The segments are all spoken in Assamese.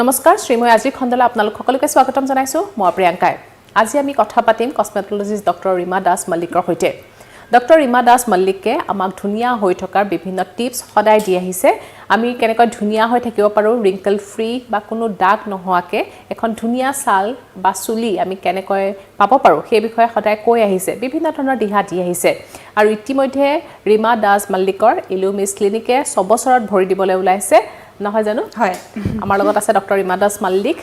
নমস্কাৰ শ্ৰীময় আজি খণ্ডলে আপোনালোক সকলোকে স্বাগতম জনাইছো মই প্ৰিয়ংকাই আজি আমি কথা পাতিম কসমেটলজিষ্ট ডক্টৰ ৰীমা দাস মল্লিকৰ হৈতে ডক্টৰ ৰীমা দাস মল্লিকে আমাক ধুনিয়া হৈ থকাৰ বিভিন্ন টিপছ সদায় দি আহিছে আমি কেনেকৈ ধুনিয়া হৈ থাকিব পাৰো ৰিংকল ফ্ৰী বা কোনো দাগ নোহোৱাকে এখন ধুনিয়া ছাল বা চুলি আমি কেনেকৈ পাব পাৰো সেই বিষয়ে সদায় কৈ আহিছে বিভিন্ন ধৰণৰ দিহা দি আহিছে আৰু ইতিমধ্যে ৰীমা দাস মল্লিকৰ ইলুমিছ ক্লিনিকে 6 বছৰত ভৰি দিবলৈ ওলাইছে নহয় জানো হয় আমাৰ লগত আছে ডক্টৰ ৰীমা দাস মল্লিক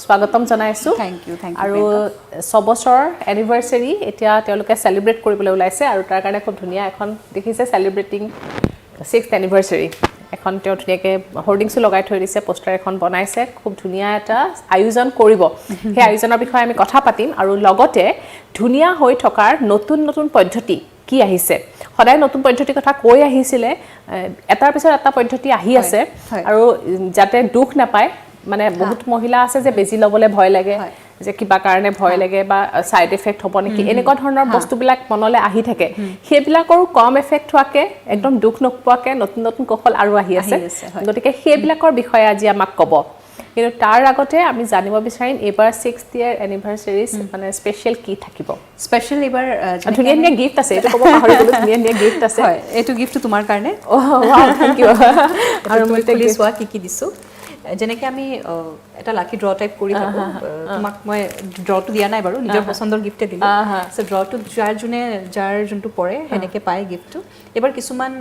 স্বাগতম জনাইছো থ্যাংক ইউ আৰু 6 বছৰ এনিভাৰ্সাৰী এতিয়া তেওঁলোকে সেলিব্ৰেট কৰিবলৈ ওলাইছে আৰু তাৰ কাৰণে খুব ধুনিয়া এখন দেখিছে সেলিব্ৰেটিং 6th এনিভাৰ্সাৰী এখন তেওঁ ধুনিয়াকে হোৰ্ডিংছ লগাই থৈ দিছে পোষ্টাৰ এখন বনাইছে খুব ধুনিয়া এটা আয়োজন কৰিব সেই আয়োজনৰ বিষয়ে আমি কথা পাতিম আৰু লগতে ধুনিয়া হৈ থকাৰ নতুন নতুন পদ্ধতি কি আহিছে সদায় নতুন পদ্ধতি কথা কৈ আহিছিলে এটাৰ পিছত এটা পদ্ধতি আহি আছে আৰু যাতে দুখ নাপায় মানে বহুত মহিলা আছে যে বেজি লবলৈ ভয় লাগে যে কিবা কাৰণে ভয় লাগে বা সাইড ইফেক্ট হ'ব নেকি এনেকুৱা ধৰণৰ বস্তুবিলাক মনলে আহি থাকে সেইবিলাকৰো কম ইফেক্ট হোৱাকে একদম দুখ নোপোৱাকে নতুন নতুন কৌশল আৰু আহি আছে গতিকে সেইবিলাকৰ বিষয়ে আজি আমাক ক'ব কিন্তু তাৰ আগতে আমি জানিব বিচাৰিম এবাৰ 6th ইয়াৰ এনিভাৰ্সাৰীজ মানে স্পেশাল কি থাকিব স্পেশাল এবাৰ ধুনিয়া ধুনিয়া গিফট আছে এটো ক'ব পাহৰি গলো ধুনিয়া ধুনিয়া গিফট আছে হয় এটো গিফট তোমাৰ কাৰণে ওয়াও থ্যাংক ইউ আৰু মই খুলি চোৱা কি দিছো যেনেকৈ আমি এটা লাকি ড্ৰ টাইপ কৰি থাকো তোমাক মই ড্ৰটো দিয়া নাই বাৰু নিজৰ পছন্দৰ গিফটে দিলো সো ড্ৰটো যাৰ যোনটো পৰে হেনেকে পায় গিফটটো এবাৰ কিছুমান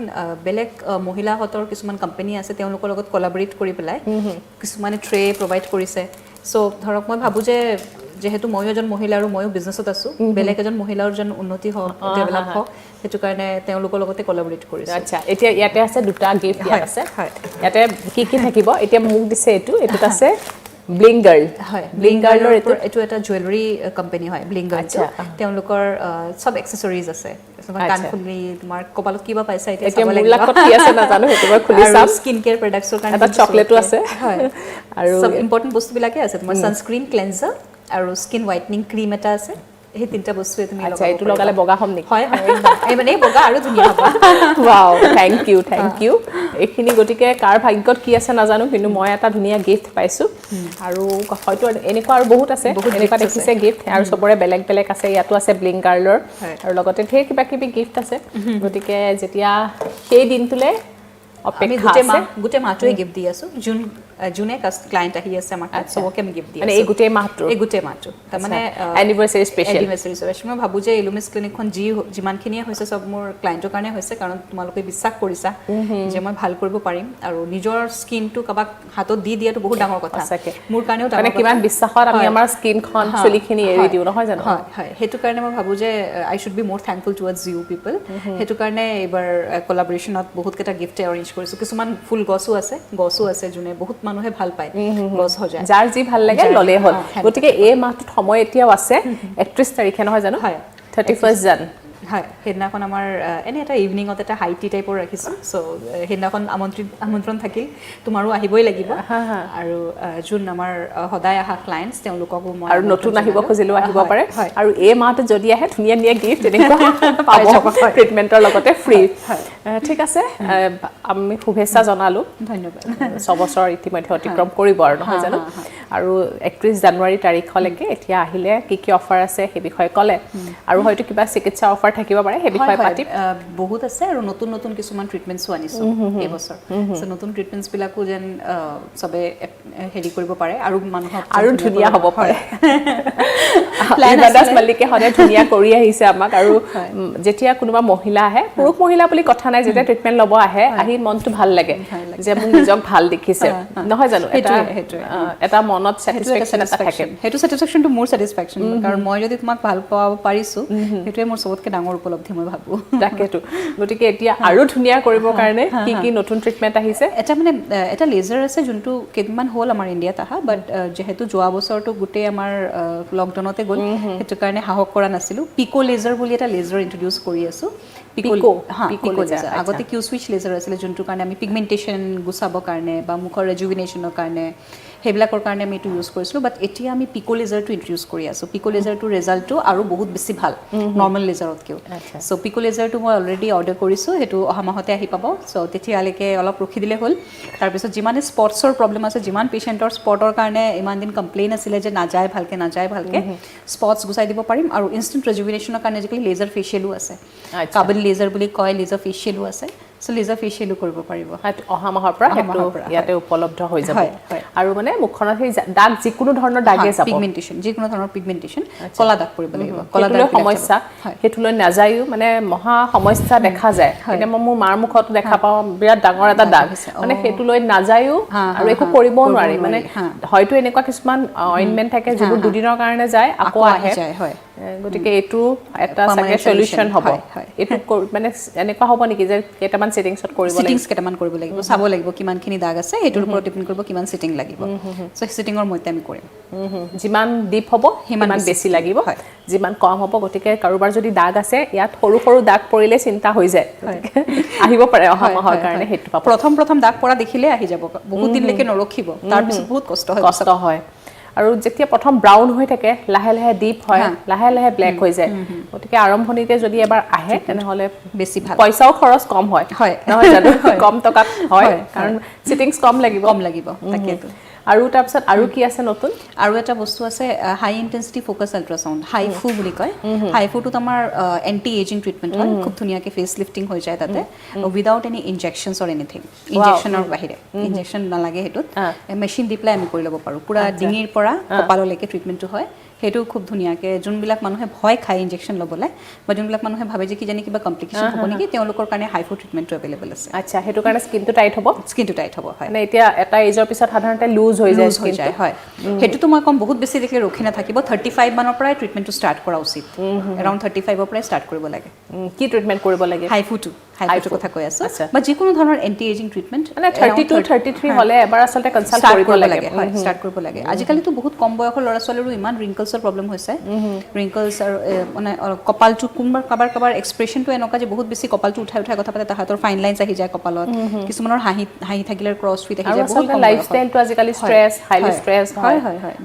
বেলেগ মহিলাহঁতৰ কিছুমান কোম্পানী আছে তেওঁলোকৰ লগত কোলাবৰেট কৰি পেলাই কিছুমানে ট্ৰে প্ৰভাইড কৰিছে সো ধৰক মই ভাবো যে যেহেতু মই এজন মহিলা আৰু ময়ো বিজনেছত আছো বেলেগ এজন মহিলাৰ জন উন্নতি হওক ডেভেলপ হওক হেতু কাৰণে তেওঁলোকৰ লগতে কোলাবৰেট কৰিছে আচ্ছা এতিয়া ইয়াতে আছে দুটা গিফট ইয়াত আছে ইয়াতে কি থাকিব এতিয়া মোক দিছে এটোত আছে ব্লিং গাৰ্ল হয় ব্লিং গাৰ্লৰ এটো এটা জুৱেলাৰী কোম্পানী হয় ব্লিং গাৰ্ল তেওঁলোকৰ সব এক্সেসৰিজ আছে কানফুলি তোমাৰ কপালত কিবা পাইছা এতিয়া চাব লাগে এতিয়া মুলাকত কি আছে না জানো হেতু মই খুলি চাম স্কিন কেয়াৰ প্ৰডাক্টছৰ কাৰণে এটা চকলেটো আছে হয় আৰু সব ইম্পৰ্টেন্ট বস্তু বিলাকে আছে তোমাৰ সানস্ক্ৰিন ক্লেনজাৰ আৰু স্কিন হোৱাইটনিং ক্ৰীম এটা আছে এই তিনটা বস্তু তুমি লগাব আচ্ছা এটো লগালে বগা হম নেকি হয় হয় এই মানে বগা আৰু ধুনিয়া হ'ব ওয়াও থ্যাংক ইউ এখিনি গটিকে কাৰ ভাগ্যত কি আছে না জানো কিন্তু মই এটা ধুনিয়া গিফট পাইছো আৰু হয়তো এনেকুৱা আৰু বহুত আছে এনেকুৱা দেখিছে গিফট আৰু সবৰে বেলেগ বেলেগ আছে ইয়াতো আছে ব্লিং গাৰ্লৰ আৰু লগতে ধেৰ কিবা কিবি গিফট আছে গটিকে যেতিয়া সেই দিনটোলে অপেক্ষা আছে গুটে মাহটোৱে গিফট দি আছো জুনে ক্লায়েন্ট আহি আছে আমাৰ সবকে আমি গিফট দি আছো মানে এই গুটে মাহটো তাৰ মানে এনিভাৰ্সাৰী স্পেশাল মই ভাবো যে ইলুমিছ ক্লিনিকখন যিমানখিনিয়ে হৈছে সব মোৰ ক্লায়েন্টৰ কাৰণে হৈছে কাৰণ তোমালোকে বিশ্বাস কৰিছা যে মই ভাল কৰিব পাৰিম আৰু নিজৰ স্কিনটো কাবাক হাতত দি দিয়াটো বহুত ডাঙৰ কথা মোৰ কাৰণেও মানে কিমান বিশ্বাসত আমি আমাৰ স্কিনখন চুলিখিনি এৰি দিও নহয় জানো হয় হয় হেতু কাৰণে মই ভাবো যে আই শুড বি মোৰ থ্যাঙ্কফুল টুৱাৰ্ডছ ইউ পিপল হেতু কাৰণে এবাৰ কোলাবৰেচনত বহুত কেটা গিফট এৰেঞ্জ কৰিছো কিছুমান ফুল গছও আছে যোনে বহুত মানুহে ভাল পায় গছ হৈ যায় যাৰ যি ভাল লাগে ললে হল গতিকে এই মাহটোত সময় এতিয়াও আছে 31 তাৰিখে নহয় জানো হয় 31 জান হয় হেদিনাখন আমাৰ এনে এটা ইভিনিঙত এটা হাইটি টাইপৰ ৰাখিছো সো হেদিনাখন আমন্ত্ৰণ থাকিল তোমাৰো আহিবই লাগিব আৰু যোন আমাৰ সদায় আহা ক্লায়েন্টস তেওঁলোককো মই আৰু নতুন আহিব খুজিলো আহিব পাৰে আৰু এই মাহটো যদি আহে ধুনিয়া ধুনিয়া গিফট এনেকুৱা পাব ট্ৰিটমেন্টৰ লগতে ফ্ৰী ঠিক আছে আমি শুভেচ্ছা জনালো ধন্যবাদ 6 বছৰ ইতিমধ্যে অতিক্ৰম কৰিব আৰু নহয় জানো আৰু 31 জানুৱাৰী তাৰিখলৈকে এতিয়া আহিলে কি অফাৰ আছে সেই বিষয়ে ক'লে আৰু হয়তো কিবা চিকিৎসা অফাৰ থাকিব পাৰে সেই বিষয়ে পাতিম বহুত আছে আৰু নতুন নতুন কিছুমান ট্ৰিটমেন্টছো আনিছো এই বছৰ সো নতুন ট্ৰিটমেন্টছ বিলাকো যেন সবে হেৰি কৰিব পাৰে আৰু মানুহক আৰু ধুনিয়া হ'ব পাৰে ৰীমা দাস মল্লিকে হনে ধুনিয়া কৰি আহিছে আমাক আৰু যেতিয়া কোনোবা মহিলা আহে পুৰুষ মহিলা বুলি কথা নাই যেতিয়া ট্ৰিটমেন্ট লব আহে আহি মনটো ভাল লাগে যে মোক নিজক ভাল দেখিছে নহয় জানো এটা মনত স্যাটিসফ্যাকশন এটা থাকে হেতু স্যাটিসফ্যাকশনটো মোৰ স্যাটিসফ্যাকশন কাৰণ মই যদি তোমাক ভাল পাব পাৰিছো হেতুৱে মোৰ সবতকে ডাঙৰ উপলব্ধি মই ভাবো তাকেটো গতিকে এতিয়া আৰু ধুনিয়া কৰিবৰ কাৰণে কি নতুন ট্ৰিটমেন্ট আহিছে এটা মানে এটা লেজাৰ আছে যোনটো কেইদিনমান হ'ল আমাৰ ইণ্ডিয়াত আহা বাট যেহেতু যোৱা বছৰটো গুটে আমাৰ লকডাউনতে গ'ল হেতু কাৰণে হাহক কৰা নাছিলো পিকো লেজাৰ বুলি এটা লেজাৰ ইন্ট্ৰোডিউস কৰি আছো পিকো পিকো লেজাৰ আগতে কিউ সুইচ লেজাৰ আছিলে যোনটোৰ কাৰণে আমি পিগমেণ্টেশ্যন গুচাবৰ কাৰণে বা মুখৰ ৰেজুভিনেশ্যনৰ কাৰণে সেইবিলাকৰ কাৰণে আমি এইটো ইউজ কৰিছিলোঁ বাট এতিয়া আমি পিকো লেজাৰটো ইন্ট্ৰডিউচ কৰি আছোঁ পিকো লেজাৰটোৰ ৰিজাল্টটো আৰু বহুত বেছি ভাল নৰ্মেল লেজাৰতকৈও চ' পিকো লেজাৰটো মই অলৰেডি অৰ্ডাৰ কৰিছোঁ সেইটো অহা মাহতে আহি পাব চ' তেতিয়ালৈকে অলপ ৰখি দিলে হ'ল তাৰপিছত যিমানে স্পটছৰ প্ৰব্লেম আছে যিমান পেচেণ্টৰ স্পটৰ কাৰণে ইমান দিন কমপ্লেইন আছিলে যে নাযায় ভালকৈ স্পটছ গুচাই দিব পাৰিম আৰু ইনষ্টেণ্ট ৰেজুভিনেশ্যনৰ কাৰণে আজিকালি লেজাৰ ফেচিয়েলো আছে কাবল লেজাৰ বুলি কয় লেজাৰ ফেচিয়েলো আছে চ' লেজাৰ ফেচিয়েলো কৰিব পাৰিব অহা মাহৰ পৰা সেইটো ইয়াতে উপলব্ধ হৈ যাব আৰু মানে মুখখনত সেই দাগ যিকোনো ধৰণৰ দাগে যাব পিগমেণ্টেশ্যন যিকোনো ধৰণৰ পিগমেণ্টেশ্যন কলা দাগ কৰিব লাগিব কলা দাগ সমস্যা সেইটো লৈ নাযায়ও মানে মহা সমস্যা দেখা যায় এতিয়া মই মোৰ মাৰ মুখতো দেখা পাওঁ বিৰাট ডাঙৰ এটা দাগ মানে সেইটো লৈ নাযায়ও আৰু একো কৰিবও নোৱাৰি মানে হয়তো এনেকুৱা কিছুমান অইনমেণ্ট থাকে যিবোৰ দুদিনৰ কাৰণে যায় আকৌ আহে গতিকে এইটো এটা চাগে সলিউশন হ'ব এইটো মানে এনেকুৱা হ'ব নেকি যে কেইটামান সেটিংছত কৰিব লাগিব সেটিংছ কেইটামান কৰিব লাগিব চাব লাগিব কিমানখিনি দাগ আছে সেইটোৰ ওপৰত ডিপেণ্ড কৰিব কিমান সেটিং লাগিব চ' সেটিঙৰ মতে আমি কৰিম যিমান ডিপ হ'ব সিমান বেছি লাগিব যিমান কম হ'ব গতিকে কাৰোবাৰ যদি দাগ আছে ইয়াত সৰু সৰু দাগ পৰিলে চিন্তা হৈ যায় আহিব পাৰে অহা মাহৰ কাৰণে সেইটো পাব প্ৰথম দাগ পৰা দেখিলে আহি যাব বহুত দিনলৈকে নৰখিব তাৰপিছত বহুত কষ্ট হয় আৰু যেতিয়া প্ৰথম ব্ৰাউন হৈ থাকে লাহে লাহে ডিপ হয় লাহে লাহে ব্লেক হৈ যায় গতিকে আৰম্ভণিতে যদি এবাৰ আহে তেনেহ'লে বেছি ভাল পইচাও খৰচ কম হয় নহয় জানো কম টকাত হয় কাৰণ চিটিংছ কম লাগিব তাকেতো আৰু তাৰপিছত আৰু কি আছে নতুন আৰু এটা বস্তু আছে হাই ইণ্টেন্সিটি ফ'কাছ আল্ট্ৰাছাউণ্ড হাইফু বুলি কয় হাইফুটোত আমাৰ এণ্টি এজিং ট্ৰিটমেণ্ট হয় খুব ধুনীয়াকৈ ফেচ লিফটিং হৈ যায় তাতে উইদাউট এনি ইনজেকশ্যনছ অৰ এনিথিং ইনজেকশ্যনৰ বাহিৰে ইনজেকশ্যন নালাগে সেইটোত মেচিন দি পেলাই আমি কৰি ল'ব পাৰোঁ পূৰা ডিঙিৰ পৰা কপাললৈকে ট্ৰিটমেণ্টটো হয় সেইটো খুব ধুনীয়াকৈ যোনবিলাক মানুহে ভয় খায় ইনজেকশ্যন ল'বলৈ বা যোনবিলাক মানুহে ভাবে যে কিজানি কিবা কমপ্লিকেশ্যন হ'ব নেকি তেওঁলোকৰ কাৰণে হাইফু ট্ৰিটমেণ্টটো এভেইলেবল আছে আচ্ছা সেইটো কাৰণে স্কিনটো টাইট হ'ব হয় মানে এতিয়া এটা এজৰ পিছত সাধাৰণতে লুজ হৈ যায় হয় সেইটোতো মই কম বহুত বেছি দেখিলে ৰখি নাথাকিব 35 মানৰ পৰাই ট্ৰিটমেণ্টটো ষ্টাৰ্ট কৰা উচিত এৰাউণ্ড 35ৰ পৰাই ষ্টাৰ্ট কৰিব লাগে কি ট্ৰিটমেণ্ট কৰিব লাগে হাইফুটোৰ কথা কৈ আছো বা যিকোনো ধৰণৰ এণ্টি এজিং ট্ৰিটমেণ্ট মানে 32 33 হ'লে এবাৰ আচলতে কনসাল্ট কৰিব লাগে ষ্টাৰ্ট কৰিব লাগে আজিকালিতো বহুত কম বয়সৰ ল'ৰা ছোৱালীৰো ইমান ৰিংকলছৰ প্ৰব্লেম হৈছে ৰিংকলছ আৰু মানে কপালটো কাবাৰ এক্সপ্ৰেছনটো এনেকুৱা যে বহুত বেছি কপালটো উঠাই কথা পাতে তাহাঁতৰ ফাইন লাইনছ আহি যায় কপালত কিছুমানৰ হাঁহি থাকিলে ক্ৰছ ফিট আহি যায় বহুত লাইফষ্টাইলটো আজিকালি ষ্ট্ৰেছ হাইলি ষ্ট্ৰেছ হয়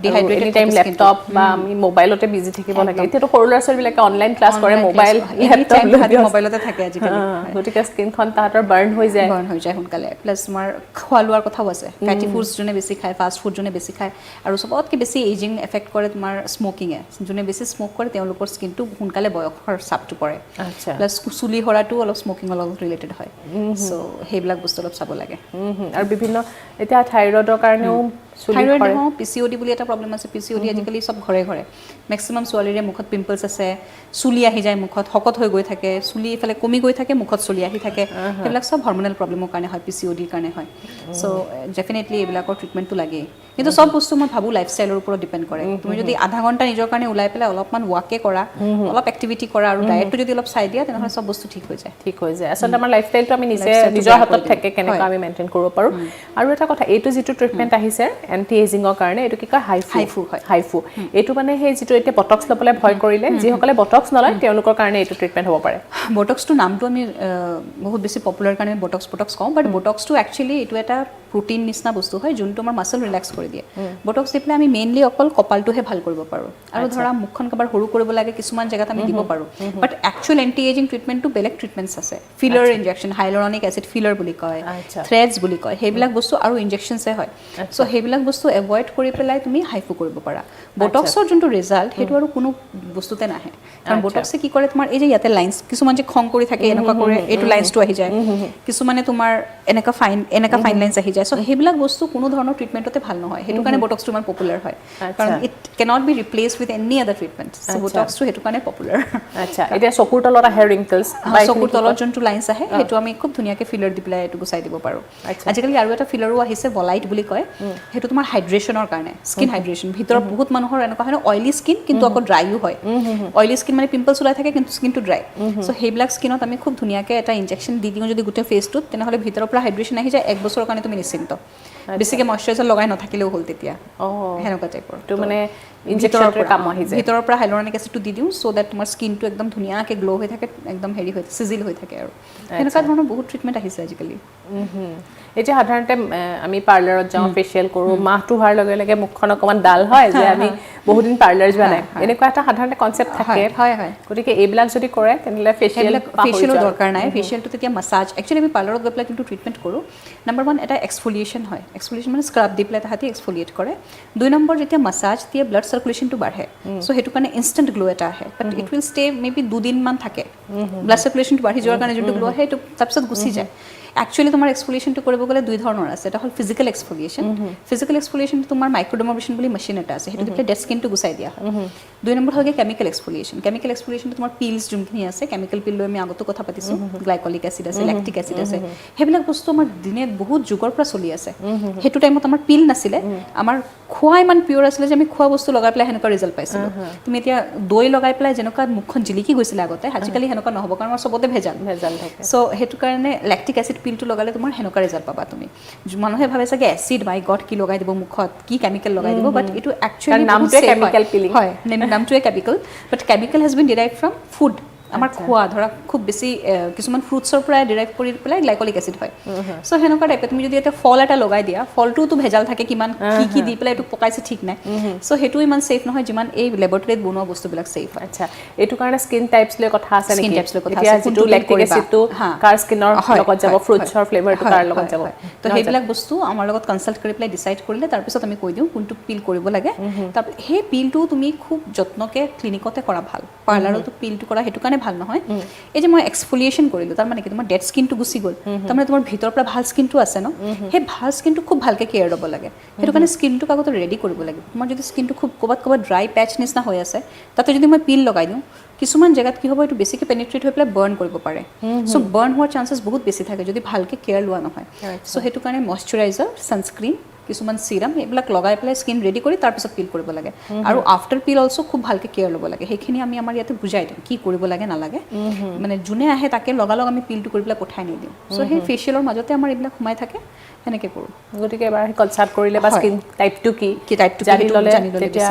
ডিহাইড্ৰেটেড টাইম লেপটপ বা আমি মোবাইলতে বিজি থাকিব লাগে এতিয়াতো সৰু ল'ৰা ছোৱালীবিলাকে অনলাইন ক্লাছ কৰে মোবাইল লেপটপ মোবাইলতে থাকে আজিকালি গতিকে স্কিনখন তাহাঁতৰ বাৰ্ণ হৈ যায় সোনকালে প্লাছ তোমাৰ খোৱা লোৱাৰ কথাও আছে ফেটি ফুডছ যোনে বেছি খায় ফাষ্ট ফুড যোনে বেছি খায় আৰু চবতকৈ বেছি এজিং এফেক্ট কৰে তোমাৰ স্মকিঙে যোনে বেছি স্মক কৰে তেওঁলোকৰ স্কিনটো সোনকালে বয়সৰ চাপটো পৰে প্লাছ চুলি সৰাটো অলপ স্মকিঙৰ লগত ৰিলেটেড হয় চ' সেইবিলাক বস্তু অলপ চাব লাগে আৰু বিভিন্ন এতিয়া থাইৰয়ডৰ কাৰণেও থাইৰয়ড নহয় পিচিঅ'ডি বুলি এটা প্ৰব্লেম আছে পিচিঅ'ডি আজিকালি চব ঘৰে মেক্সিমাম ছোৱালীৰে মুখত পিম্পলছ আছে চুলি আহি যায় মুখত শকত হৈ গৈ থাকে চুলি ইফালে কমি গৈ থাকে মুখত চুলি আহি থাকে সেইবিলাক চব হৰমনেল প্ৰব্লেমৰ কাৰণে হয় পিচিঅ'ডিৰ কাৰণে হয় চ' ডেফিনেটলি এইবিলাকৰ ট্ৰিটমেণ্টটো লাগেই কিন্তু চব বস্তু মই ভাবোঁ লাইফষ্টাইলৰ ওপৰত ডিপেণ্ড কৰে তুমি যদি আধা ঘণ্টা নিজৰ কাৰণে ওলাই পেলাই অলপমান ৱাকে কৰা অলপ এক্টিভিটি কৰা আৰু ডায়েটটো যদি অলপ চাই দিয়া তেনেহ'লে চব বস্তু ঠিক হৈ যায় আচলতে আমাৰ লাইফষ্টাইলটো আমি নিজৰ হাতত থাকে কেনেকৈ আমি মেইনটেইন কৰিব পাৰোঁ আৰু এটা কথা এইটো যিটো ট্ৰিটমেণ্ট আহিছে এণ্টি এজিঙৰ কাৰণে এইটো কি কয় হাইফু এইটো মানে সেই যিটো এতিয়া বটক্স ল'বলৈ ভয় কৰিলে যিসকলে বটক্স নলয় তেওঁলোকৰ কাৰণে এইটো ট্ৰিটমেণ্ট হ'ব পাৰে বটক্সটো নামটো আমি বহুত বেছি পপুলাৰ কাৰণে বটক্স কওঁ বাট বটক্সটো একচুৱেলি এইটো এটা প্ৰটিন নিচিনা বস্তু হয় যোনটো আমাৰ মাছল ৰিলেক্স কৰি দিয়ে বটক্স দি পেলাই আমি মেইনলি অকল কপালটোহে ভাল কৰিব পাৰোঁ আৰু ধৰা মুখখন কাৰোবাৰ সৰু কৰিব লাগে কিছুমান জেগাত আমি দিব পাৰোঁ বাট একচুৱেল এণ্টি এজিং ট্ৰিটমেণ্টটো বেলেগ ট্ৰিটমেণ্টছ আছে filler injection hyaluronic acid filler বুলি কয় থ্ৰেডছ বুলি কয় সেইবিলাক বস্তু আৰু ইনজেকশ্যনছে হয় চ' সেইবিলাক বস্তু এভইড কৰি পেলাই তুমি হাইফু কৰিব পাৰা বটক্সৰ যোনটো ৰিজাল্ট সেইটো আৰু কোনো বস্তুতে নাহে কাৰণ বটক্সে কি কৰে তোমাৰ এই যে ইয়াতে লাইন্স কিছুমান যে খং কৰি থাকে এনেকুৱা কৰে এইটো লাইন্সটো আহি যায় কিছুমানে তোমাৰ এনেকুৱা ফাইন লাইন্স আহি যায় চ' সেইবিলাক বস্তু কোনো ধৰণৰ ট্ৰিটমেণ্টতে ভাল নহয় সেইটো কাৰণে বটক্সটো ইমান পপুলাৰ হয় কাৰণ it cannot be replace with any other treatment so' বটক্সটো সেইটো কাৰণে পপুলাৰ আচ্ছা এতিয়া চকুৰ তলত আহে ৰিংকলছ চকুৰ তলত যোনটো লাইন্স আহে সেইটো আমি খুব ধুনীয়াকৈ ফিলাৰ দি পেলাই এইটো গুচাই দিব পাৰোঁ আজিকালি আৰু এটা ফিলাৰো আহিছে ভলাইট বুলি কয় সেইটো তোমাৰ হাইড্ৰেশ্যনৰ কাৰণে স্কিন হাইড্ৰেশ্যন ভিতৰত বহুত মানুহৰ এনেকুৱা হয় ন অইলি স্কিন কিন্তু আকৌ ড্ৰাইও হয় অইলি স্কিন মানে পিম্পলছ ওলাই থাকে কিন্তু স্কিনটো ড্ৰাই চ' সেইবিলাক স্কিনত আমি খুব ধুনীয়াকৈ এটা ইনজেকশ্যন দি দিওঁ যদি গোটেই ফেচটোত তেনেহ'লে ভিতৰৰ পৰা হাইড্ৰেশ্যন আহি যায় 1 বছৰৰ কাৰণে তুমি নিশ্চিন্ত বেছিকৈ মইশ্চাৰাইজাৰ লগাই নাথাকিলেও হ'ল তেতিয়া সেনেকুৱা টাইপৰ তো মানে ইনজেকচনটোৰ কাম আহি যায় ভিতৰৰ পৰা হাইলুৰনিক এচিডটো দি দিওঁ ছ' দেট তোমাৰ স্কিনটো একদম ধুনীয়াকৈ গ্ল' হৈ থাকে একদম হেৰি হৈ চিজিল হৈ থাকে আৰু সেনেকুৱা ধৰণৰ বহুত ট্ৰিটমেণ্ট আহিছে আজিকালি এতিয়া সাধাৰণতে আমি পাৰ্লাৰত যাওঁ ফেচিয়েল কৰোঁ মাহটো হোৱাৰ লগে লগে মুখখন অকণমান ডাল হয় যে আমি বহুদিন পাৰ্লাৰ যোৱা নাই এনেকুৱা এটা সাধাৰণতে কনচেপ্ট থাকে গতিকে এইবিলাক যদি কৰে তেনেহ'লে ফেচিয়েলৰ দৰকাৰ নাই ফেচিয়েলটো তেতিয়া মাছাজ একচুৱেলি আমি পাৰ্লাৰত গৈ পেলাই কিন্তু ট্ৰিটমেণ্ট কৰোঁ নম্বৰ 1 এটা এক্সফলিয়েশ্যন হয় এক্সফলিয়েশ্যন মানে স্ক্ৰাব দি পেলাই তাহাঁতি এক্সফলিয়েট কৰে 2 নম্বৰ যেতিয়া মাছাজ তেতিয়া ব্লাড চাৰ্কুলেশ্যনটো বাঢ়ে চ' সেইটো কাৰণে ইনষ্টেণ্ট গ্ল' এটা আহে but it will stay maybe 2 দিনমান থাকে ব্লাড চাৰ্কুলেশ্যনটো বাঢ়ি যোৱাৰ কাৰণে যোনটো গ্ল' আহে সেইটো তাৰপিছত গুচি যায় একচুৱেলি তোমাৰ এক্সফলিয়েশ্যনটো কৰিব গ'লে 2 ধৰণৰ আছে এটা হ'ল ফিজিকেল এক্সফলিয়েশ্যন ফিজিকেল এক্সফলিয়েশ্যনটো তোমাৰ মাইক্ৰ'ডাৰ্মাব্ৰেশ্যন বুলি মেচিন এটা আছে সেইটো দিলে ডেড স্কিনটো গুচাই দিয়া হয় 2 নম্বৰ হ'ল কেমিকেল এক্সফলিয়েশ্যনটো তোমাৰ পিলছ যোনখিনি আছে কেমিকেল পিল লৈ আমি আগতো কথা পাতিছোঁ গ্লাইকলিক এচিড আছে লেক্টিক এচিড আছে সেইবিলাক বস্তু আমাৰ দিনে বহুত যুগৰ পৰা চলি আছে সেইটো টাইমত আমাৰ পিল নাছিলে আমাৰ খোৱা ইমান পিয়ৰ আছিলে যে আমি খোৱা বস্তু লগাই পেলাই সেনেকুৱা ৰিজাল্ট পাইছিলোঁ তুমি এতিয়া দৈ লগাই পেলাই যেনেকুৱা মুখখন জিলিকি গৈছিলে আগতে আজিকালি সেনেকুৱা নহ'ব কাৰণ আমাৰ চবতে ভেজাল থাকে চ' সেইটো কাৰণে লেক্টিক এচিড পিলটো লগালে তোমাৰ সেনেকুৱা ৰিজাল্ট পাবা তুমি মানুহে ভাবে চাগে এচিড মাই গড কি লগাই দিব মুখত কি কেমিকেল লগাই দিব বাট এইটো একচুৱেলি নামটোৱে কেমিকেল পিলিং হয় নামটোৱে chemical but chemical has been derive from food আমাৰ খোৱা ধৰা খুব বেছি কিছুমান ফ্ৰুটছৰ পৰাই ডিৰাইভ কৰি পেলাই গ্লাইকলিক এচিড হয় চ' সেনেকুৱা টাইপে তুমি যদি এটা ফল এটা লগাই দিয়া ফলটোতো ভেজাল থাকে কিমান কি দি পেলাই এইটো পকাইছে ঠিক নাই চ' সেইটো ইমান ছেফ নহয় যিমান এই লেবৰেটৰীত বনোৱা বস্তুবিলাক ছেফ হয় আচ্ছা এইটো কাৰণে স্কিন টাইপছ লৈ কথা আছে নেকি স্কিন টাইপছ লৈ কথা এতিয়া আছে যিটো লেক্টিক এচিডটো কাৰ স্কিনৰ লগত যাব ফ্ৰুটছৰ ফ্লেভাৰটো তাৰ লগত যাব তো সেইবিলাক বস্তু আমাৰ লগত কনচাল্ট কৰি পেলাই ডিচাইড কৰিলে তাৰপিছত আমি কৈ দিওঁ কোনটো পিল কৰিব লাগে তাৰপিছত সেই পিলটো তুমি খুব যত্নকৈ ক্লিনিকতে কৰা ভাল পাৰ্লাৰতো পিলটো কৰা সেইটো কাৰণে ভাল নহয় এই যে মই এক্সফলিয়েশ্যন কৰিলোঁ তাৰমানে কি তোমাৰ ডেড স্কিনটো গুচি গ'ল তাৰমানে তোমাৰ ভিতৰৰ পৰা ভাল স্কিনটো আছে ন সেই ভাল স্কিনটো খুব ভালকৈ কেয়াৰ ল'ব লাগে সেইটো কাৰণে স্কিনটোক আগতে ৰেডি কৰিব লাগিব তোমাৰ যদি স্কিনটো খুব ক'ৰবাত ড্ৰাই পেচ নিচিনা হৈ আছে তাতে যদি মই পিল লগাই দিওঁ কিছুমান জেগাত কি হ'ব এইটো বেছিকৈ পেনিট্ৰেট হৈ পেলাই বাৰ্ণ কৰিব পাৰে চ' বাৰ্ণ হোৱাৰ চান্সেছ বহুত বেছি থাকে যদি ভালকৈ কেয়াৰ লোৱা নহয় চ' সেইটো কাৰণে মইশ্চাৰাইজাৰ ছানস্ক্ৰীন কিছুমান চিৰাম এইবিলাক লগাই পেলাই স্কিন ৰেডি কৰি তাৰপিছত পিল কৰিব লাগে আৰু আফটাৰ পিল অলছ' খুব ভালকৈ কেয়াৰ ল'ব লাগে সেইখিনি আমি আমাৰ ইয়াতে বুজাই দিওঁ কি কৰিব লাগে নালাগে মানে যোনে আহে তাকে লগালগ আমি পিলটো কৰি পেলাই পঠাই নিদিওঁ চ' সেই ফেচিয়েলৰ মাজতে আমাৰ এইবিলাক সোমাই থাকে সেনেকৈ কৰোঁ গতিকে এবাৰ কনচাল্ট কৰিলে বা স্কিন টাইপটো কি জানি ল'লে তেতিয়া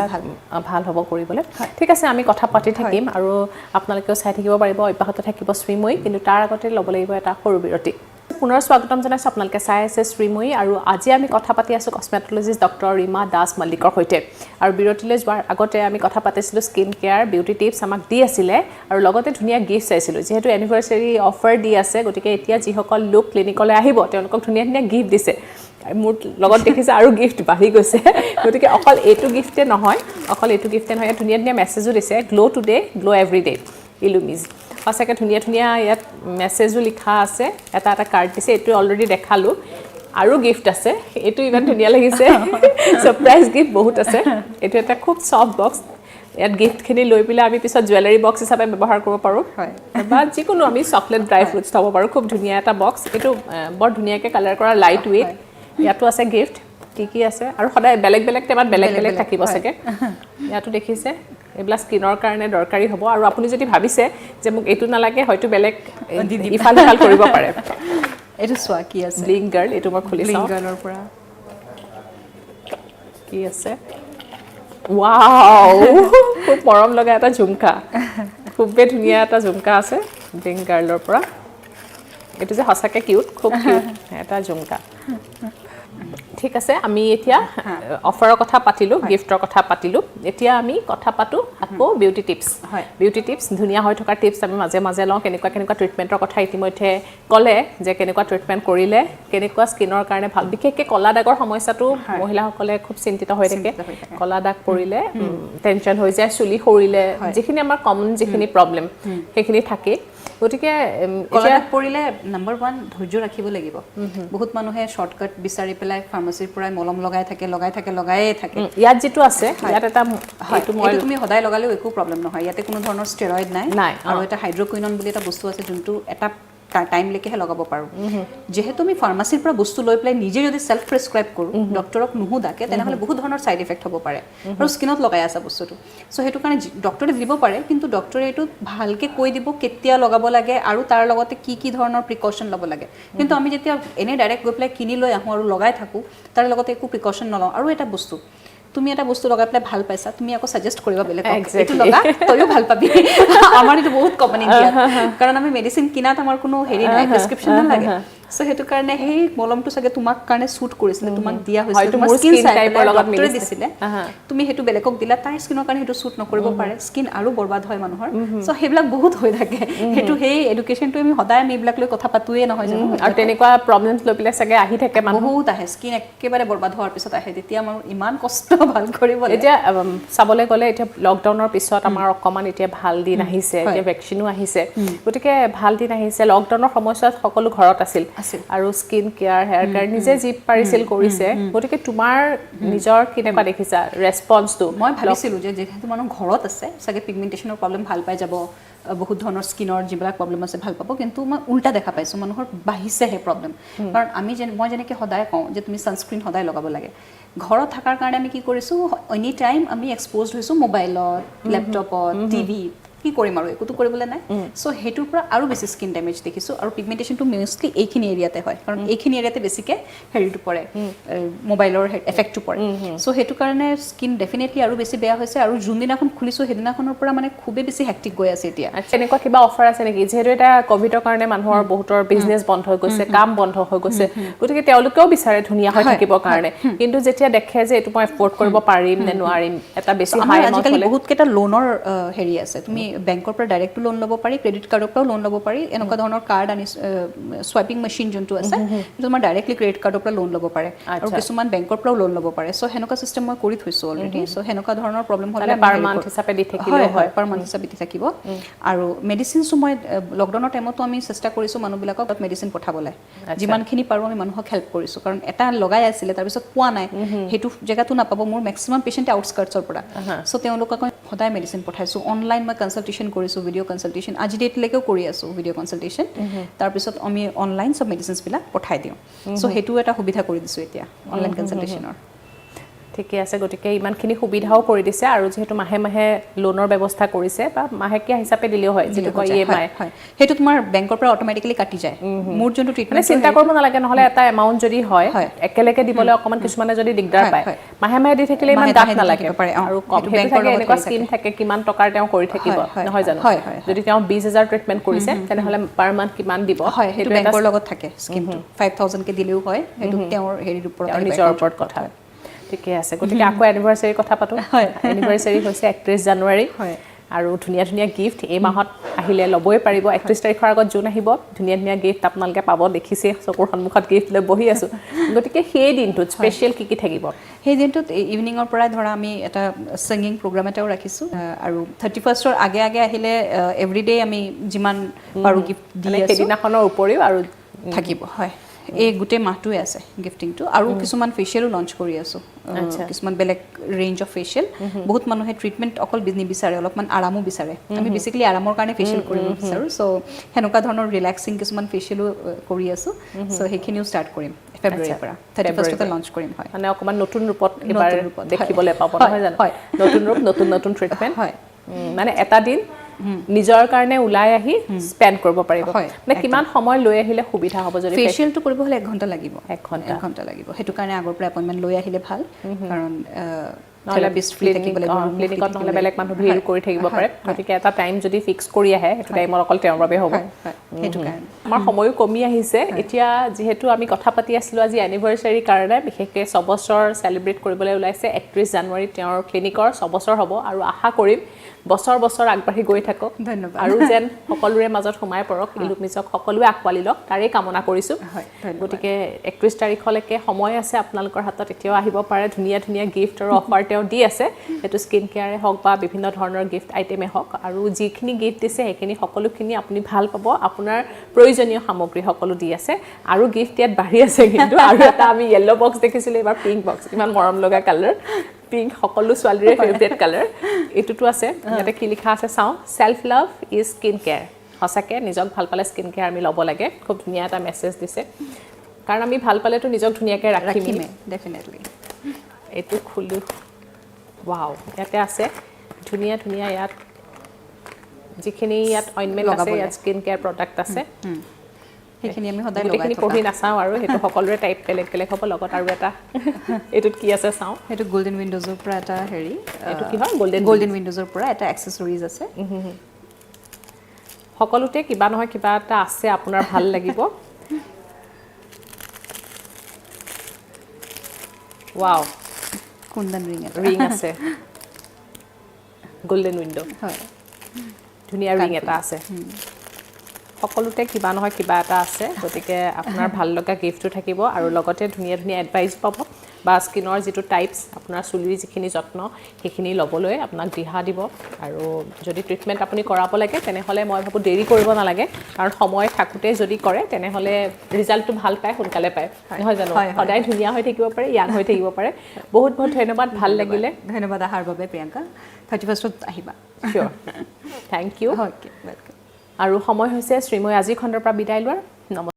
ভাল হ'ব কৰিবলৈ ঠিক আছে আমি কথা পাতি থাকিম আৰু আপোনালোকেও চাই থাকিব পাৰিব অব্যাহত থাকিব শ্ৰীময়ী কিন্তু তাৰ আগতে ল'ব লাগিব এটা সৰু বিৰতি পুনৰ স্বাগতম জনাইছোঁ আপোনালোকে চাই আছে শ্ৰীময়ী আৰু আজি আমি কথা পাতি আছোঁ কছমেটলজিষ্ট ডক্টৰ ৰীমা দাস মল্লিকৰ সৈতে আৰু বিৰতিলৈ যোৱাৰ আগতে আমি কথা পাতিছিলোঁ স্কিন কেয়াৰ বিউটি টিপছ আমাক দি আছিলে আৰু লগতে ধুনীয়া গিফ্ট চাইছিলোঁ যিহেতু এনিভাৰ্চাৰী অফাৰ দি আছে গতিকে এতিয়া যিসকল লোক ক্লিনিকলৈ আহিব তেওঁলোকক ধুনীয়া ধুনীয়া গিফ্ট দিছে মোৰ লগত দেখিছে আৰু গিফ্ট বাঢ়ি গৈছে গতিকে অকল এইটো গিফ্টে নহয় ধুনীয়া ধুনীয়া মেছেজো দিছে glow' today glow' every day ইলুমিজ সঁচাকৈ ধুনীয়া ধুনীয়া ইয়াত মেছেজো লিখা আছে এটা কাৰ্ড দিছে এইটো অলৰেডি দেখালোঁ আৰু গিফ্ট আছে এইটো ইমান ধুনীয়া লাগিছে ছাৰপ্ৰাইজ গিফ্ট বহুত আছে এইটো এটা খুব ছফ্ট বক্স ইয়াত গিফ্টখিনি লৈ পেলাই আমি পিছত জুৱেলাৰী বক্স হিচাপে ব্যৱহাৰ কৰিব পাৰোঁ বা যিকোনো আমি চকলেট ড্ৰাই ফ্ৰুটছ থ'ব পাৰোঁ খুব ধুনীয়া এটা বক্স এইটো বৰ ধুনীয়াকৈ কালাৰ কৰা লাইট ৱেইট ইয়াতো আছে গিফ্ট কি আছে আৰু সদায় বেলেগ বেলেগ টেমাত বেলেগ বেলেগ থাকিব চাগে ইয়াতো দেখিছে এইবিলাক স্কিনৰ কাৰণে দৰকাৰী হ'ব আৰু আপুনি যদি ভাবিছে যে মোক এইটো নালাগে হয়তো বেলেগ ইফাল সিফাল কৰিব পাৰে এইটো চোৱা কি আছে ব্লিং গাৰ্ল এইটো মই খুলি চাওঁ গাৰ্লৰ পৰা কি আছে ৱাও খুব মৰম লগা এটা ঝুমকা খুবেই ধুনীয়া এটা ঝুমকা আছে ব্লিং গাৰ্লৰ পৰা এইটো যে সঁচাকৈ কিউট খুব কিউট এটা ঝুমকা ঠিক আছে আমি এতিয়া অফাৰৰ কথা পাতিলোঁ গিফ্টৰ কথা পাতিলোঁ এতিয়া আমি কথা পাতোঁ আকৌ বিউটি টিপছ ধুনীয়া হৈ থকা টিপছ আমি মাজে মাজে লওঁ কেনেকুৱা ট্ৰিটমেণ্টৰ কথা ইতিমধ্যে ক'লে যে কেনেকুৱা ট্ৰিটমেণ্ট কৰিলে কেনেকুৱা স্কিনৰ কাৰণে ভাল বিশেষকৈ ক'লা দাগৰ সমস্যাটো মহিলাসকলে খুব চিন্তিত হৈ থাকে ক'লা দাগ পৰিলে টেনশ্যন হৈ যায় চুলি সৰিলে যিখিনি আমাৰ কমন যিখিনি প্ৰব্লেম সেইখিনি থাকে গতিকে ক'লা দাগ পৰিলে নম্বৰ 1 ধৈৰ্য ৰাখিব লাগিব বহুত মানুহে শ্বৰ্টকাট বিচাৰি পেলাই ফাৰ্মাচীৰ পৰাই মলম লগায়ে থাকে ইয়াত যিটো আছে ইয়াত এটা তুমি সদায় লগালেও একো প্ৰব্লেম নহয় ইয়াতে কোনো ধৰণৰ ষ্টেৰইড নাই আৰু এটা হাইড্ৰকুইনন বুলি এটা বস্তু আছে যোনটো এটা টাইমলৈকেহে লগাব পাৰোঁ যিহেতু আমি ফাৰ্মাচীৰ পৰা বস্তু লৈ পেলাই নিজে যদি চেল্ফ প্ৰেছক্ৰাইব কৰোঁ ডক্টৰক নুসুধাকে তেনেহ'লে বহুত ধৰণৰ ছাইড ইফেক্ট হ'ব পাৰে আৰু স্কিনত লগাই আছে বস্তুটো চ' সেইটো কাৰণে ডক্টৰে দিব পাৰে কিন্তু ডক্টৰে এইটো ভালকৈ কৈ দিব কেতিয়া লগাব লাগে আৰু তাৰ লগতে কি ধৰণৰ প্ৰিকশ্যন ল'ব লাগে কিন্তু আমি যেতিয়া এনেই ডাইৰেক্ট গৈ পেলাই কিনি লৈ আহোঁ আৰু লগাই থাকোঁ তাৰ লগতে একো প্ৰিকশ্যন নলওঁ আৰু এটা বস্তু তুমি এটা বস্তু লগাই পেলাই ভাল পাইছা তুমি আকৌ সাজেষ্ট কৰিবা বেলেগক Exactly. এইটো লগা তইও ভাল পাবি আমাৰ এইটো বহুত কমন ইণ্ডিয়াত কাৰণ আমি মেডিচিন কিনাত আমাৰ কোনো হেৰি নাই প্ৰেছক্ৰিপশ্যন নালাগে সো হেতু কাৰণে সেই মলমটো চাগে তোমাক কাৰণে সুট কৰিছিলে তোমাক দিয়া হৈছিল তোমাৰ স্কিন টাইপৰ লগত মিলি দিছিলে তুমি হেতু বেলেগক দিলা তাৰ স্কিনৰ কাৰণে হেতু সুট নকৰিব পাৰে স্কিন আৰু বৰবাদ হয় মানুহৰ সো হেবিলাক বহুত হৈ থাকে হেতু সেই এডুকেশনটো আমি সদায় আমি এইবিলাক লৈ কথা পাতুৱে নহয় জানো আৰু তেনেকুৱা প্ৰবলেমছ লৈ পেলাই চাগে আহি থাকে মানুহ বহুত আহে স্কিন একেবাৰে বৰবাদ হোৱাৰ পিছত আহে তেতিয়া আমাৰ ইমান কষ্ট ভাল কৰিব এতিয়া চাবলৈ গ'লে এতিয়া লকডাউনৰ পিছত আমাৰ অকমান এতিয়া ভাল দিন আহিছে এতিয়া ভেকচিনো আহিছে গতিকে ভাল দিন আহিছে লকডাউনৰ সময়ছোৱাত সকলো ঘৰত আছিল আৰু স্কিন কেয়াৰ হেয়াৰ কেয়াৰ নিজে যি পাৰিছিল কৰিছে গতিকে তোমাৰ নিজৰ কেনেকুৱা দেখিছা ৰেছপন্সটো মই ভাবিছিলো যে যেহেতু মানুহ ঘৰত আছে চাগে পিগমেন্টেশনৰ প্ৰবলেম ভাল পাই যাব বহুত ধৰণৰ স্কিনৰ যিবিলাক প্ৰবলেম আছে ভাল পাব কিন্তু মই উল্টা দেখা পাইছো মানুহৰ বাঢ়িছে হে প্ৰবলেম কাৰণ মই যেনেকৈ সদায় কওঁ যে তুমি সানস্ক্ৰীন সদায় লগাব লাগে ঘৰত থকাৰ কাৰণে আমি কি কৰিছো এনি টাইম আমি এক্সপ'জড হৈছো মোবাইলত লেপটপত টিভি কি কৰিম আৰু একোতো কৰিবলৈ নাই সো হেতুৰ পৰা আৰু বেছি স্কিন ডেমেজ দেখিছো আৰু পিগমেন্টেশনটো মোষ্টলি এইখিনি এৰিয়াতে হয় কাৰণ এইখিনি এৰিয়াতে বেছিকে হেৰিটো পৰে মোবাইলৰ এফেক্টটো পৰে সো হেতু কাৰণে স্কিন ডেফিনেটলি আৰু বেছি বেয়া হৈছে আৰু যোনদিনাখন খুলিছো সেইদিনাখনৰ পৰা মানে খুবেই বেছি হেক্টিক গৈ আছে এতিয়া তেনেকুৱা কিবা অফাৰ আছে নেকি যেহেতু এটা কোভিডৰ কাৰণে মানুহৰ বহুতৰ বিজনেছ বন্ধ হৈ গৈছে কাম বন্ধ হৈ গৈছে গতিকে তেওঁলোকেও বিচাৰে ধুনীয়া হৈ থাকিবৰ কাৰণে কিন্তু যেতিয়া দেখে যে এইটো মই এফৰ্ড কৰিব পাৰিম নে নোৱাৰিম এটা বেছি হাই এমাউন্ট আজিকালি বহুত কেইটা লোনৰ হেৰি আছে তুমি বেংকৰ পৰা ডাইৰেক্ট লোন ল'ব পাৰি ক্ৰেডিট কাৰ্ডৰ পৰাও লোন ল'ব পাৰি এনেকুৱা ধৰণৰ কাৰ্ড আনি সোৱাইপিং মেচিন যোনটো আছে তোমাৰ ডাইৰেক্টলি ক্ৰেডিট কাৰ্ডৰ পৰা লোন ল'ব পাৰে আৰু কিছুমান বেংকৰ পৰাও লোন ল'ব পাৰে সো হেনেকুৱা সিস্টেম মই কৰি থৈছো অলৰেডি সো হেনেকুৱা ধৰণৰ প্ৰবলেম হ'লে পাৰ মান্থ হিচাপে দি থাকিলে হয় পাৰ মান্থ হিচাপে দি থাকিব আৰু মেডিচিনছো মই লকডাউনৰ টাইমতো আমি চেষ্টা কৰিছো মানুহবিলাকক মেডিচিন পঠাবলৈ যিমানখিনি পাৰো আমি মানুহক হেল্প কৰিছো কাৰণ এটা লগাই আছিলে তাৰপিছত পোৱা নাই হেতু জেগাটো নাপাব মোৰ মেক্সিমাম পেশেন্ট আউটস্কাৰ্টছৰ পৰা সো তেওঁলোকক সদায় মেডিচিন পঠাইছো অনলাইন মই কনসালটেশন কৰিছো ভিডিঅ' কনসালটেশন আজি ডেটলৈকেও কৰি আছো ভিডিঅ' কনসালটেশন তাৰপিছত আমি অনলাইন সব মেডিচিনছ বিলাক পঠাই দিওঁ সো হেতু এটা সুবিধা কৰি দিছো এতিয়া অনলাইন কনসালটেশনৰ ঠিকে আছে গতিকে ইমানখিনি সুবিধাও কৰি দিছে আৰু যেহেতু মাহে মাহে লোনৰ ব্যৱস্থা কৰিছে বা মাহেকীয়া হিচাপে দিলেও হয় যেটো কয় ইএমআই হয় হেতু তোমাৰ বেংকৰ পৰা অটোমেটিক্যালি কাটি যায় মোৰ যোনটো ট্ৰিটমেন্ট চিন্তা কৰিব নালাগে নহলে এটা এমাউন্ট যদি হয় একেলগে দিবলৈ অকমান কিছুমানে যদি দিগদাৰ পায় মাহে মাহে দি থাকিলে ইমান দাগ নালাগে আৰু বেংকৰ এনেকুৱা স্কিম থাকে কিমান টকাৰ তেওঁ কৰি থাকিব নহয় জানো যদি তেওঁ 20000 ট্ৰিটমেন্ট কৰিছে তেনেহলে পাৰ মান্থ কিমান দিব হেতু বেংকৰ লগত থাকে স্কিমটো 5000 কে দিলেও হয় হেতু তেওঁৰ হেৰিৰ ওপৰত নিজৰ ওপৰত কথা ঠিকে আছে গতিকে আকৌ এনিভাৰ্সাৰী কথা পাতো এনিভাৰ্সাৰী হৈছে 31 জানুৱাৰী আৰু ধুনীয়া ধুনীয়া গিফ্ট এই মাহত আহিলে ল'বই পাৰিব 31 তাৰিখৰ আগত জুন আহিব ধুনীয়া ধুনীয়া গিফ্ট আপোনালোকে পাব দেখিছে চকুৰ সন্মুখত গিফ্ট লৈ বহি আছো গতিকে সেই দিনটোত স্পেশাল কি থাকিব সেই দিনটোত ইভিনিঙৰ পৰা ধৰা আমি এটা সিংগিং প্ৰগ্ৰাম এটাও ৰাখিছো আৰু 31ৰ আগে আগে আহিলে এভৰিডে আমি যিমান পাৰো গিফ্ট দি আছো সেইদিনাখনৰ উপৰিও আৰু থাকিব হয় এই গোটেই মাহটোৱে আছে গিফটিংটো আৰু কিছুমান ফেচিয়েলো লঞ্চ কৰি আছো কিছুমান বেলেগ ৰেঞ্জ অফ ফেচিয়েল বহুত মানুহে ট্ৰিটমেন্ট অকল নিবিচাৰে অলপমান আৰামো বিচাৰে আমি বেসিক্যালি আৰামৰ কাৰণে ফেচিয়েল কৰিব বিচাৰো সো হেনেকুৱা ধৰণৰ ৰিলেক্সিং কিছুমান ফেচিয়েলো কৰি আছো সো সেইখিনিও ষ্টাৰ্ট কৰিম ফেব্ৰুৱাৰীৰ পৰা 31তে লঞ্চ কৰিম হয় মানে অকমান নতুন ৰূপত এবাৰ দেখিবলৈ পাব নহয় জানো নতুন ৰূপ নতুন ট্ৰিটমেন্ট হয় মানে এটা দিন নিজৰ কাৰণে ওলাই আহি স্পেন্ড কৰিব পাৰিব মানে কিমান সময় লৈ আহিলে সুবিধা হ'ব যদি ফেচিয়েলটো কৰিব হলে 1 ঘণ্টা লাগিব 1 ঘণ্টা লাগিব হেতু কাৰণে আগৰ পৰা এপইন্টমেন্ট লৈ আহিলে ভাল কাৰণ থেৰাপিষ্ট ফ্ৰী থাকিব লাগিব ক্লিনিকত নহলে বেলেগ মানুহ ভিৰ কৰি থাকিব পাৰে গতিকে এটা টাইম যদি ফিক্স কৰি আহে সেইটো টাইমত অকল তেওঁৰ বাবে হ'ব হেতু কাৰণে আমাৰ সময়ও কমি আহিছে এতিয়া যেহেতু আমি কথা পাতি আছিলো আজি এনিভাৰ্সাৰী কাৰণে বিশেষকৈ 6 বছৰ সেলিব্ৰেট কৰিবলৈ ওলাইছে 31 জানুৱাৰী তেওঁৰ ক্লিনিকৰ 6 বছৰ হ'ব আৰু আশা কৰিম বছৰ বছৰ আগবাঢ়ি গৈ থাকক ধন্যবাদ আৰু যেন সকলোৰে মাজত সোমাই পৰক ইলুক নিজক সকলোৱে আকোৱালি লওক তাৰেই কামনা কৰিছো গতিকে 31 তাৰিখলৈকে সময় আছে আপোনালোকৰ হাতত এতিয়াও আহিব পাৰে ধুনীয়া ধুনীয়া গিফ্ট আৰু অফাৰ তেওঁ দি আছে এটো স্কিন কেয়াৰে হওক বা বিভিন্ন ধৰণৰ গিফ্ট আইটেমে হওক আৰু যিখিনি গিফ্ট দিছে সেইখিনি সকলোখিনি আপুনি ভাল পাব আপোনাৰ প্ৰয়োজনীয় সামগ্ৰী সকলো দি আছে আৰু গিফ্ট ইয়াত বাঢ়ি আছে কিন্তু আৰু এটা আমি ইয়েলো বক্স দেখিছিলো এবাৰ পিংক বক্স ইমান মৰম লগা কালাৰ পিংক সকলো ছোৱালীৰে ফেভাৰিট কালাৰ এটুটো আছে ইয়াতে কি লিখা আছে চাও self love is skin care হসাকে নিজক ভাল পালে স্কিন কেয়াৰ আমি ল'ব লাগে খুব ধুনীয়া এটা মেছেজ দিছে কাৰণ আমি ভাল পালেতো নিজক ধুনীয়াকৈ ৰাখিম ডেফিনেটলি এটু খুলু ওয়াও ইয়াতে আছে ধুনীয়া ধুনীয়া ইয়াত যিখিনি ইয়াত অইনমেন্ট আছে ইয়াত স্কিন কেয়াৰ প্ৰডাক্ট আছে সেইখিনি আমি সদায় গোটেইখিনি লগাই পঢ়ি থকা নাচাওঁ আৰু সেইটো সকলোৰে টাইপ বেলেগ বেলেগ হ'ব লগত আৰু এটা এইটোত কি আছে চাওঁ সেইটো গল্ডেন উইণ্ডোজৰ পৰা এটা হেৰি এইটো কি হয় গল্ডেন উইণ্ডোজৰ পৰা এটা এক্সেছৰিজ আছে সকলোতে কিবা নহয় কিবা এটা আছে আপোনাৰ ভাল লাগিব ৱাও কুন্দন ৰিং আছে গল্ডেন উইণ্ডো হয় ধুনীয়া ৰিং এটা আছে সকলোতে কিবা নহয় কিবা এটা আছে গতিকে আপোনাৰ ভাল লগা গিফ্টটো থাকিব আৰু লগতে ধুনীয়া ধুনীয়া এডভাইচ পাব বা স্কিনৰ যিটো টাইপছ আপোনাৰ চুলিৰ যিখিনি যত্ন সেইখিনি ল'বলৈ আপোনাক দিহা দিব আৰু যদি ট্ৰিটমেণ্ট আপুনি কৰাব লাগে তেনেহ'লে মই ভাবোঁ দেৰি কৰিব নালাগে কাৰণ সময় থাকোঁতে যদি কৰে তেনেহ'লে ৰিজাল্টটো ভাল পায় সোনকালে পায় নহয় জানো সদায় ধুনীয়া হৈ থাকিব পাৰে য়াং হৈ থাকিব পাৰে বহুত বহুত ধন্যবাদ ভাল লাগিলে ধন্যবাদ অহাৰ বাবে প্ৰিয়ংকা 31st আহিবা চিয়'ৰ থেংক ইউ অ'কে ৱেলকাম আৰু সময় হৈছে শ্ৰীময় আজিৰ খণ্ডৰ পৰা বিদায় লোৱাৰ নমস্কাৰ